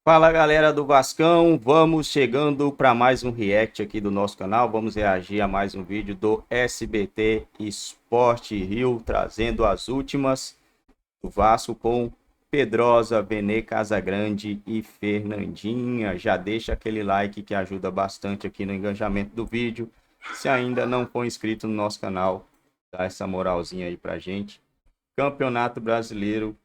Fala galera do Vascão, vamos chegando para mais um react aqui do nosso canal. Vamos reagir a mais um vídeo do SBT Esporte Rio, trazendo as últimas do Vasco com Pedrosa, Vene Casagrande e Fernandinha. Já deixa aquele like que ajuda bastante aqui no engajamento do vídeo. Se ainda não for inscrito no nosso canal, dá essa moralzinha aí pra gente. Campeonato Brasileiro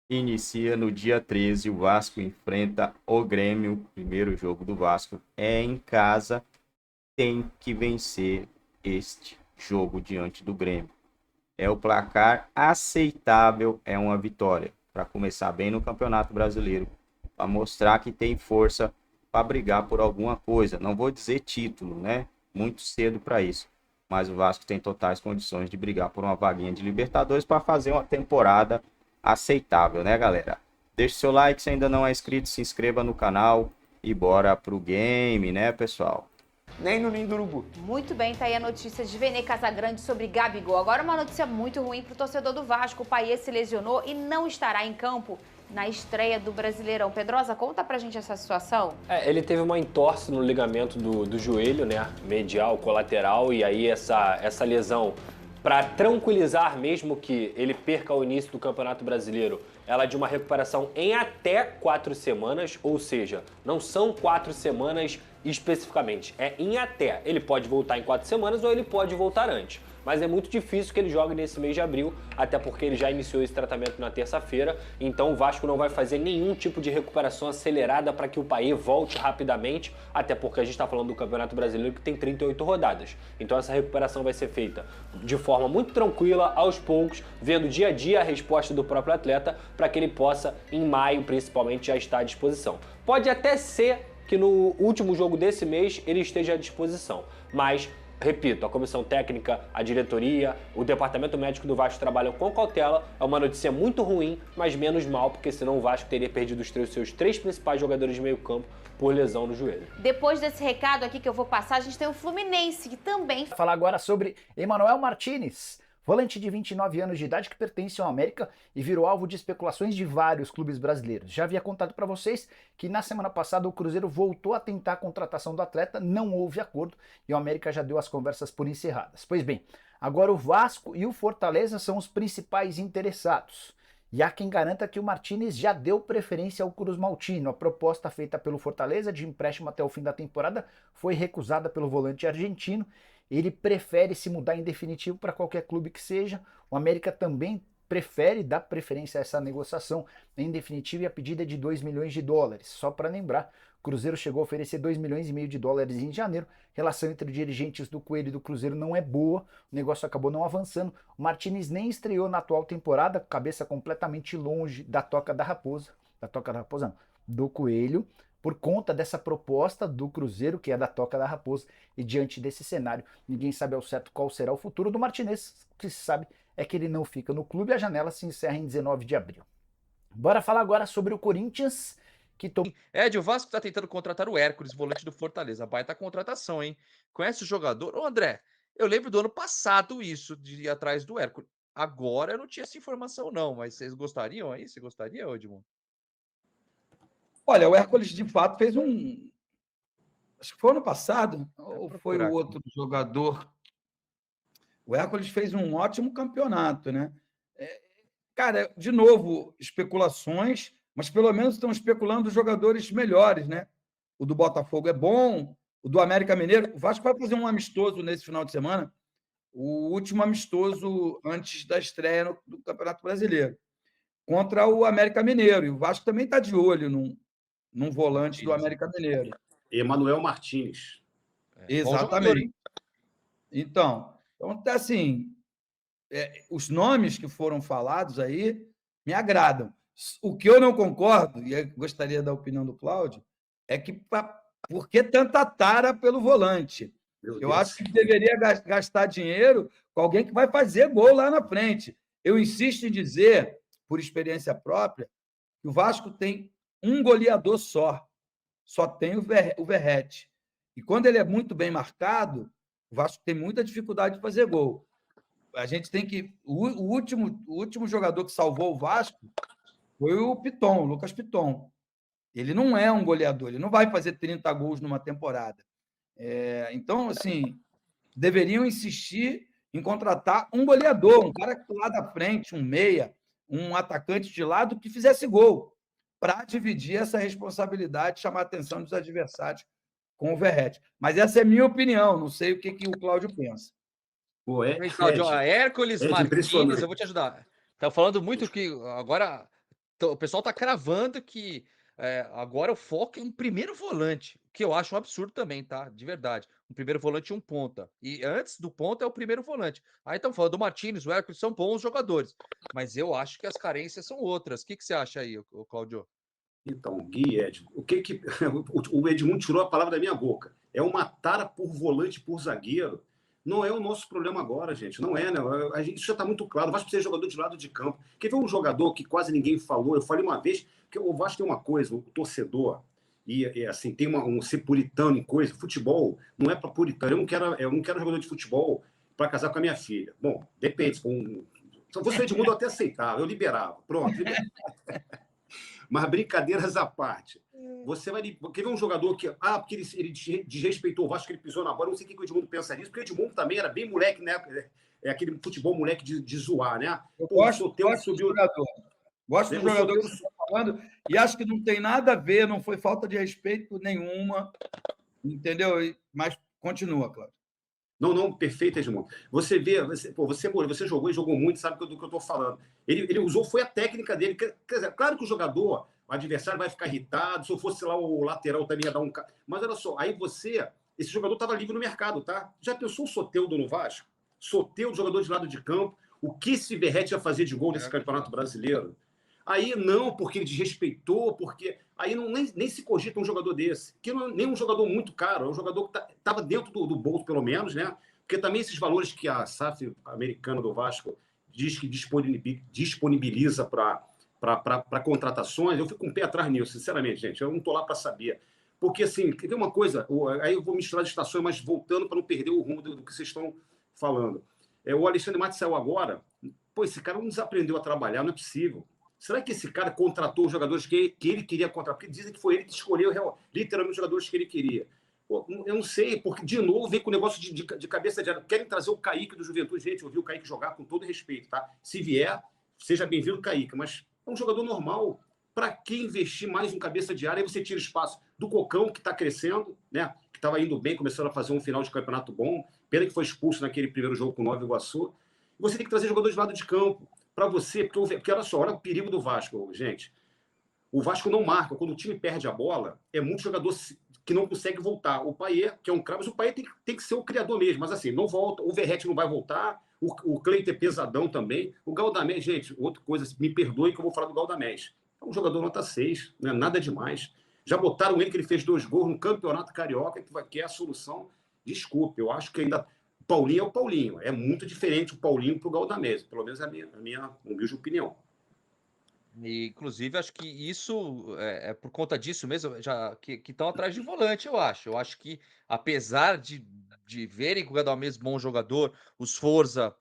inicia no dia 13, o Vasco enfrenta o Grêmio. O primeiro jogo do Vasco é em casa, tem que vencer este jogo diante do Grêmio. É o placar aceitável, é uma vitória para começar bem no Campeonato Brasileiro, para mostrar que tem força para brigar por alguma coisa. Não vou dizer título, né? Muito cedo para isso. Mas o Vasco tem totais condições de brigar por uma vaguinha de Libertadores para fazer uma temporada aceitável, né, galera? Deixe seu like se ainda não é inscrito, se inscreva no canal e bora pro game, né, pessoal? Nem no ninho do urubu. Muito bem, tá aí a notícia de Vene Casagrande sobre Gabigol. Agora uma notícia muito ruim pro torcedor do Vasco. O Payet se lesionou e não estará em campo na estreia do Brasileirão. Pedrosa, conta pra gente essa situação. Ele teve uma entorse no ligamento do joelho, né? Medial, colateral, e aí essa lesão, para tranquilizar mesmo que ele perca o início do Campeonato Brasileiro, ela é de uma recuperação em até 4 semanas, ou seja, não são 4 semanas especificamente, é em até. Ele pode voltar em 4 semanas ou ele pode voltar antes. Mas é muito difícil que ele jogue nesse mês de abril, até porque ele já iniciou esse tratamento na terça-feira, então o Vasco não vai fazer nenhum tipo de recuperação acelerada para que o Payet volte rapidamente, até porque a gente está falando do Campeonato Brasileiro que tem 38 rodadas. Então essa recuperação vai ser feita de forma muito tranquila, aos poucos, vendo dia a dia a resposta do próprio atleta, para que ele possa, em maio principalmente, já estar à disposição. Pode até ser que no último jogo desse mês ele esteja à disposição, mas repito, a comissão técnica, a diretoria, o departamento médico do Vasco trabalham com cautela. É uma notícia muito ruim, mas menos mal, porque senão o Vasco teria perdido os seus 3 principais jogadores de meio campo por lesão no joelho. Depois desse recado aqui que eu vou passar, a gente tem o Fluminense, que também... Vou falar agora sobre Emmanuel Martinez, volante de 29 anos de idade que pertence ao América e virou alvo de especulações de vários clubes brasileiros. Já havia contado para vocês que na semana passada o Cruzeiro voltou a tentar a contratação do atleta, não houve acordo e o América já deu as conversas por encerradas. Pois bem, agora o Vasco e o Fortaleza são os principais interessados. E há quem garanta que o Martinez já deu preferência ao Cruz Maltino. A proposta feita pelo Fortaleza de empréstimo até o fim da temporada foi recusada pelo volante argentino. Ele prefere se mudar em definitivo para qualquer clube que seja. O América também prefere dar preferência a essa negociação em definitivo e a pedida é de 2 milhões de dólares. Só para lembrar, o Cruzeiro chegou a oferecer 2 milhões e meio de dólares em janeiro. A relação entre dirigentes do Coelho e do Cruzeiro não é boa, o negócio acabou não avançando. O Martinez nem estreou na atual temporada, cabeça completamente longe da Toca da Raposa. Da Toca da Raposa não, do Coelho, por conta dessa proposta do Cruzeiro, que é da Toca da Raposa, e diante desse cenário, ninguém sabe ao certo qual será o futuro do Martinez. O que se sabe é que ele não fica no clube e a janela se encerra em 19 de abril. Bora falar agora sobre o Corinthians, que tomou... O Vasco tá tentando contratar o Hércules, volante do Fortaleza. Baita contratação, hein? Conhece o jogador? Ô, André, eu lembro do ano passado isso, de ir atrás do Hércules. Agora eu não tinha essa informação, não, mas vocês gostariam aí? Você gostaria, Edmundo? Olha, o Hércules de fato fez um. Acho que foi ano passado, ou foi o aqui. outro jogador. O Hércules fez um ótimo campeonato, né? Cara, de novo, especulações, mas pelo menos estão especulando jogadores melhores, né? O do Botafogo é bom, o do América Mineiro. O Vasco vai fazer um amistoso nesse final de semana, o último amistoso antes da estreia do Campeonato Brasileiro, contra o América Mineiro. E o Vasco também está de olho num volante do América Mineiro. Emmanuel Martinez. Exatamente. Então, assim, os nomes que foram falados aí me agradam. O que eu não concordo, e eu gostaria da opinião do Cláudio, é que por que tanta tara pelo volante? Eu acho que deveria gastar dinheiro com alguém que vai fazer gol lá na frente. Eu insisto em dizer, por experiência própria, que o Vasco tem um goleador só tem o Verratti. E quando ele é muito bem marcado, o Vasco tem muita dificuldade de fazer gol. A gente tem que... O último jogador que salvou o Vasco foi o Piton, o Lucas Piton. Ele não é um goleador, ele não vai fazer 30 gols numa temporada. Então, assim, deveriam insistir em contratar um goleador, um cara lá da frente, um meia, um atacante de lado que fizesse gol, para dividir essa responsabilidade, chamar a atenção dos adversários com o Verratti. Mas essa é a minha opinião, não sei o que o Cláudio pensa. Pô, Cláudio, Hércules Martins, impressionante. eu vou te ajudar. Tá falando muito que agora o pessoal tá cravando que agora o foco é um primeiro volante, que eu acho um absurdo também, tá? De verdade. Um primeiro volante e um ponta. E antes do ponta é o primeiro volante. Aí estão falando do Martins, o Hércules são bons jogadores. Mas eu acho que as carências são outras. O que você acha aí, Cláudio? Então, Gui, o que o Edmundo tirou a palavra da minha boca. É uma tara por volante, por zagueiro. Não é o nosso problema agora, gente. Não é, né? Isso já está muito claro. O Vasco precisa de jogador de lado de campo. Quer ver um jogador que quase ninguém falou? Eu falei uma vez que o Vasco tem uma coisa, o torcedor, e assim, tem um ser puritano em coisa. Futebol não é para puritano. Eu não quero jogador de futebol para casar com a minha filha. Bom, depende. Se fosse o Edmundo, eu até aceitava, eu liberava. Pronto. Mas brincadeiras à parte. Você vai. Quer ver um jogador que. Porque ele desrespeitou o Vasco, que ele pisou na bola. Eu não sei o que o Edmundo pensa nisso, porque o Edmundo também era bem moleque, né? É aquele futebol moleque de zoar, né? Eu gosto do jogador. Gosto do jogador que você está falando, e acho que não tem nada a ver, não foi falta de respeito nenhuma, entendeu? Mas continua, Cláudio. Não, perfeito, Edmundo. Você vê, você jogou e jogou muito, sabe do que eu estou falando. Ele usou, foi a técnica dele. Quer dizer, claro que o jogador, o adversário vai ficar irritado, se eu fosse lá o lateral também ia dar um... Mas olha só, aí esse jogador estava livre no mercado, tá? Já pensou o Soteldo no Vasco? Soteldo, jogador de lado de campo, o que esse Verratti ia fazer de gol nesse Campeonato Brasileiro? Aí não, porque ele desrespeitou, porque... Aí nem se cogita um jogador desse, que não é nem um jogador muito caro, é um jogador que estava dentro do bolso, pelo menos, né? Porque também esses valores que a SAF americana do Vasco diz que disponibiliza para contratações, eu fico com um pé atrás nisso, sinceramente, gente. Eu não estou lá para saber. Porque, assim, quer ver uma coisa? Aí eu vou misturar as estações, mas voltando para não perder o rumo do que vocês estão falando. O Alexandre Matos saiu agora. Pô, esse cara não desaprendeu a trabalhar, não é possível. Será que esse cara contratou os jogadores que ele queria contratar? Porque dizem que foi ele que escolheu literalmente os jogadores que ele queria. Pô, eu não sei, porque de novo vem com o negócio de cabeça de área. Querem trazer o Kaique do Juventude. Gente, eu vi o Kaique jogar com todo respeito, tá? Se vier, seja bem-vindo, Kaique. Mas é um jogador normal. Para que investir mais em cabeça de área? Aí você tira espaço do Cocão, que está crescendo, né? Que estava indo bem, começando a fazer um final de campeonato bom. Pena que foi expulso naquele primeiro jogo com o Nova Iguaçu. E você tem que trazer jogadores de lado de campo. Para você, porque olha só, olha o perigo do Vasco, gente. O Vasco não marca. Quando o time perde a bola, é muito jogador que não consegue voltar. O Payet, que é um craque, mas o Payet tem que ser o criador mesmo. Mas assim, não volta. O Verratti não vai voltar. O Cleiton é pesadão também. O Galdamés, gente, outra coisa, me perdoe que eu vou falar do Galdamés. É um jogador nota 6, não é nada demais. Já botaram ele que ele fez 2 gols no Campeonato Carioca, que é a solução. Desculpe, eu acho que ainda... Paulinho é o Paulinho. É muito diferente o Paulinho para o Galdamés. Pelo menos é a minha humilde opinião. E, inclusive, acho que isso é por conta disso mesmo, já que estão atrás de volante, eu acho. Eu acho que, apesar de verem que o Galdamés é bom jogador, os Forza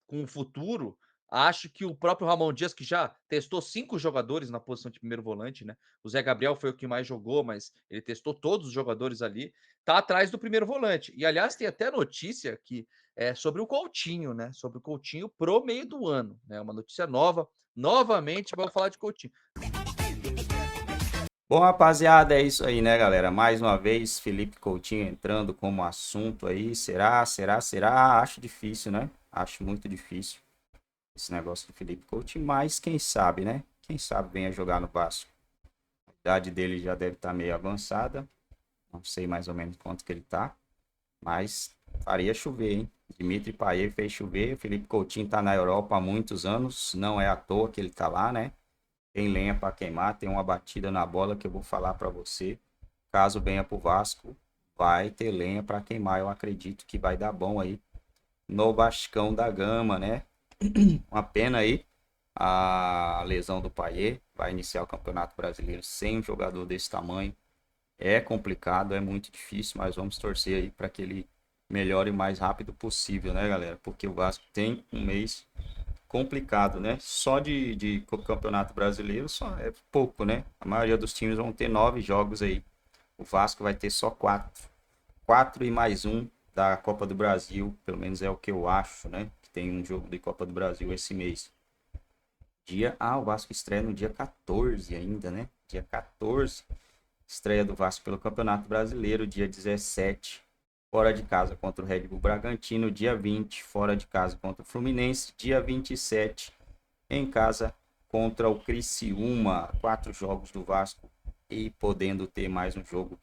com o futuro, acho que o próprio Ramon Dias, que já testou 5 jogadores na posição de primeiro volante, né? O Zé Gabriel foi o que mais jogou, mas ele testou todos os jogadores ali, tá atrás do primeiro volante. E, aliás, tem até notícia que sobre o Coutinho, né? Sobre o Coutinho pro meio do ano, né? Uma notícia nova. Novamente, vamos falar de Coutinho. Bom, rapaziada, é isso aí, né, galera? Mais uma vez, Felipe Coutinho entrando como assunto aí. Será? Acho difícil, né? Acho muito difícil esse negócio do Felipe Coutinho, mas quem sabe, né? Quem sabe venha jogar no Vasco. A idade dele já deve estar meio avançada. Não sei mais ou menos quanto que ele tá, mas faria chover, hein? Dimitri Payet fez chover. O Felipe Coutinho tá na Europa há muitos anos. Não é à toa que ele tá lá, né? Tem lenha para queimar. Tem uma batida na bola que eu vou falar para você. Caso venha pro Vasco, vai ter lenha para queimar. Eu acredito que vai dar bom aí no Vascão da Gama, né? Uma pena aí a lesão do Payet. Vai iniciar o Campeonato Brasileiro sem um jogador desse tamanho. É complicado, é muito difícil, mas vamos torcer aí para que ele melhore o mais rápido possível, né, galera? Porque o Vasco tem um mês complicado, né? Só de Campeonato Brasileiro só é pouco, né? A maioria dos times vão ter 9 jogos aí. O Vasco vai ter só 4. 4 e mais um da Copa do Brasil, pelo menos é o que eu acho, né? Que tem um jogo de Copa do Brasil esse mês. O Vasco estreia no dia 14 ainda, né? Dia 14, estreia do Vasco pelo Campeonato Brasileiro. Dia 17, fora de casa contra o Red Bull Bragantino. Dia 20, fora de casa contra o Fluminense. Dia 27, em casa contra o Criciúma. 4 jogos do Vasco e podendo ter mais um jogo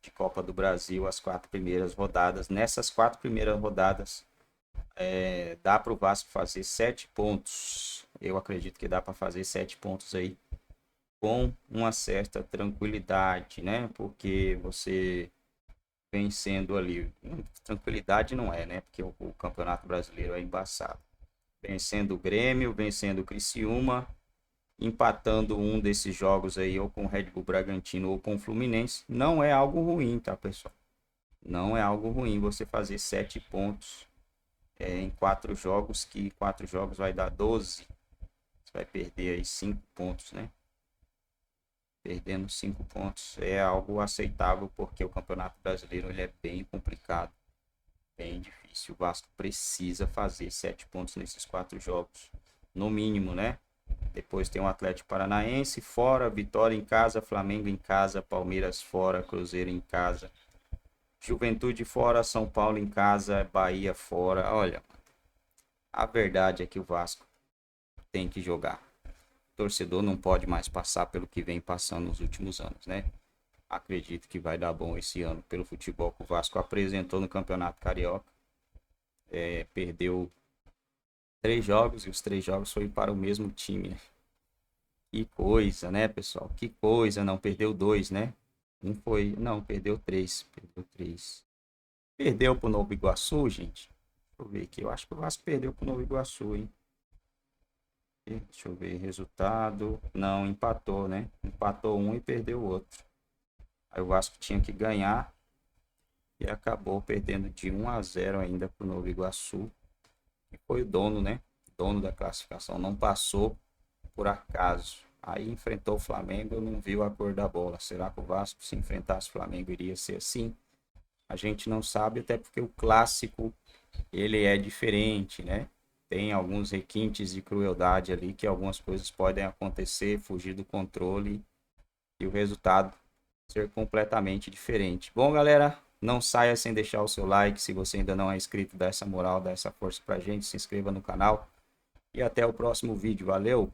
de Copa do Brasil, as 4 primeiras rodadas. Nessas 4 primeiras rodadas, dá para o Vasco fazer 7 pontos. Eu acredito que dá para fazer 7 pontos aí com uma certa tranquilidade, né? Porque você vencendo ali, tranquilidade não é, né? Porque o Campeonato Brasileiro é embaçado. Vencendo o Grêmio, vencendo o Criciúma, empatando um desses jogos aí, ou com o Red Bull Bragantino ou com o Fluminense, não é algo ruim, tá, pessoal? Não é algo ruim você fazer 7 pontos em 4 jogos, que 4 jogos vai dar 12. Você vai perder aí 5 pontos, né? Perdendo 5 pontos é algo aceitável, porque o Campeonato Brasileiro ele é bem complicado, bem difícil. O Vasco precisa fazer 7 pontos nesses 4 jogos, no mínimo, né? Depois tem o Atlético Paranaense fora, Vitória em casa, Flamengo em casa, Palmeiras fora, Cruzeiro em casa, Juventude fora, São Paulo em casa, Bahia fora. Olha, a verdade é que o Vasco tem que jogar. O torcedor não pode mais passar pelo que vem passando nos últimos anos, né? Acredito que vai dar bom esse ano pelo futebol que o Vasco apresentou no Campeonato Carioca. Perdeu 3 jogos e os 3 jogos foi para o mesmo time. Que coisa, né, pessoal? Que coisa, não perdeu 2, né? Perdeu 3. Perdeu pro Novo Iguaçu, gente. Deixa eu ver aqui. Eu acho que o Vasco perdeu pro Novo Iguaçu, hein? Deixa eu ver resultado. Não, empatou, né? Empatou um e perdeu o outro. Aí o Vasco tinha que ganhar e acabou perdendo de 1-0 ainda pro Novo Iguaçu. E foi o dono, né? Dono da classificação. Não passou por acaso. Aí enfrentou o Flamengo, não viu a cor da bola. Será que o Vasco, se enfrentasse o Flamengo, iria ser assim? A gente não sabe, até porque o clássico, ele é diferente, né? Tem alguns requintes de crueldade ali, que algumas coisas podem acontecer, fugir do controle e o resultado ser completamente diferente. Bom, galera, não saia sem deixar o seu like. Se você ainda não é inscrito, dá essa moral, dá essa força pra gente. Se inscreva no canal e até o próximo vídeo. Valeu!